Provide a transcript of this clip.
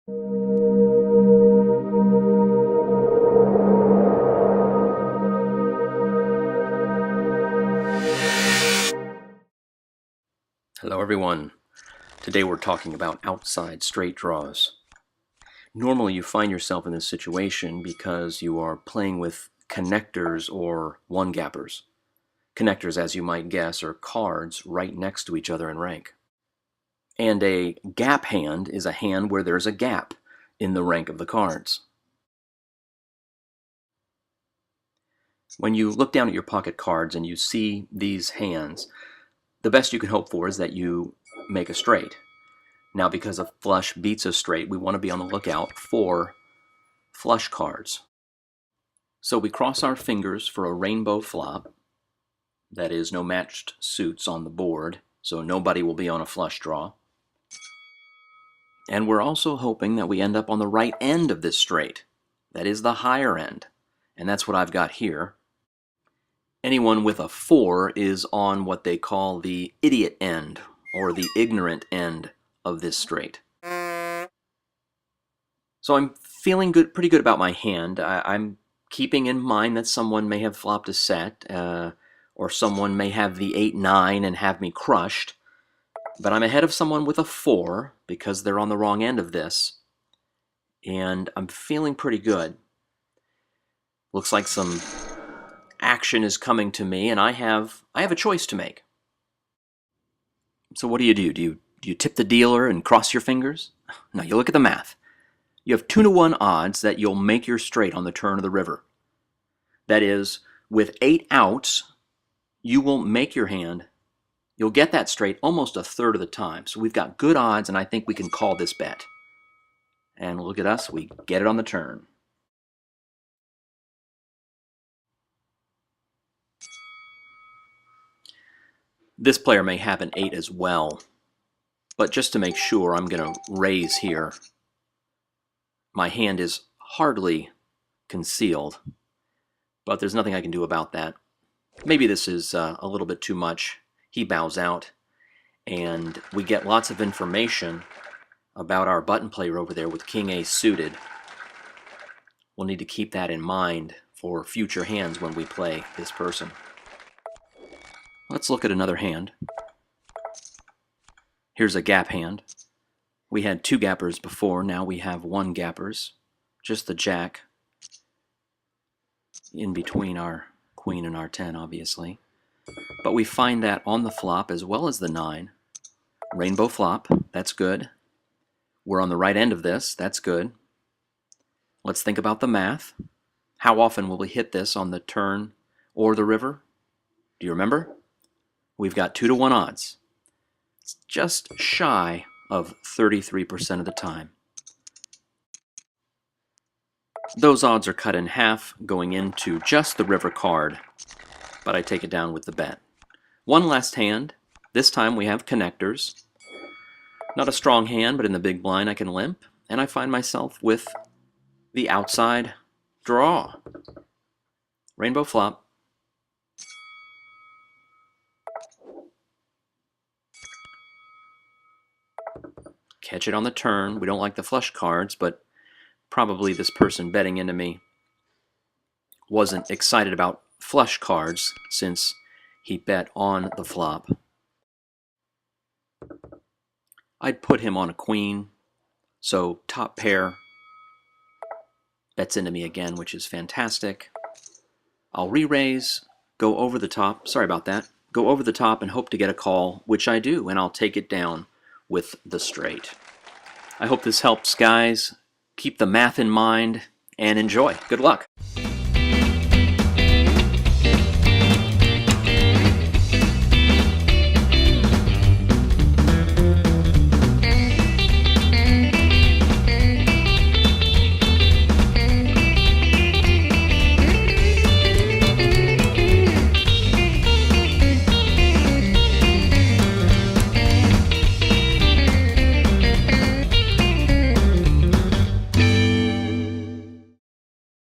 Hello everyone. Today we're talking about outside straight draws. Normally you find yourself in this situation because you are playing with connectors or one-gappers. Connectors, as you might guess, are cards right next to each other in rank. And a gap hand is a hand where there's a gap in the rank of the cards. When you look down at your pocket cards and you see these hands, the best you can hope for is that you make a straight. Now, because a flush beats a straight, we want to be on the lookout for flush cards. So we cross our fingers for a rainbow flop. That is, no matched suits on the board, so nobody will be on a flush draw. And we're also hoping that we end up on the right end of this straight. That is the higher end, and that's what I've got here. Anyone with a 4 is on what they call the idiot end, or the ignorant end of this straight. So I'm feeling good, pretty good about my hand. I'm keeping in mind that someone may have flopped a set, or someone may have the 8-9 and have me crushed. But I'm ahead of someone with a 4 because they're on the wrong end of this. And I'm feeling pretty good. Looks like some action is coming to me, and I have a choice to make. So what do? Do you tip the dealer and cross your fingers? No, you look at the math. You have 2-to-1 odds that you'll make your straight on the turn of the river. That is, with 8 outs, you will make your hand. You'll get that straight almost a third of the time. So we've got good odds, and I think we can call this bet. And look at us, we get it on the turn. This player may have an 8 as well, but just to make sure, I'm going to raise here. My hand is hardly concealed, but there's nothing I can do about that. Maybe this is a little bit too much. He bows out, and we get lots of information about our button player over there with King Ace suited. We'll need to keep that in mind for future hands when we play this person. Let's look at another hand. Here's a gap hand. We had 2 gappers before, now we have 1 gappers. Just the jack in between our queen and our 10, obviously. But we find that on the flop as well as the 9. Rainbow flop, that's good. We're on the right end of this, that's good. Let's think about the math. How often will we hit this on the turn or the river? Do you remember? We've got 2-to-1 odds. It's just shy of 33% of the time. Those odds are cut in half going into just the river card, but I take it down with the bet. One last hand. This time we have connectors. Not a strong hand, but in the big blind I can limp, and I find myself with the outside draw. Rainbow flop. Catch it on the turn. We don't like the flush cards, but probably this person betting into me wasn't excited about flush cards since he bet on the flop. I'd put him on a queen, so top pair bets into me again, which is fantastic. I'll re-raise, go over the top, sorry about that, go over the top and hope to get a call, which I do, and I'll take it down with the straight. I hope this helps, guys. Keep the math in mind and enjoy. Good luck.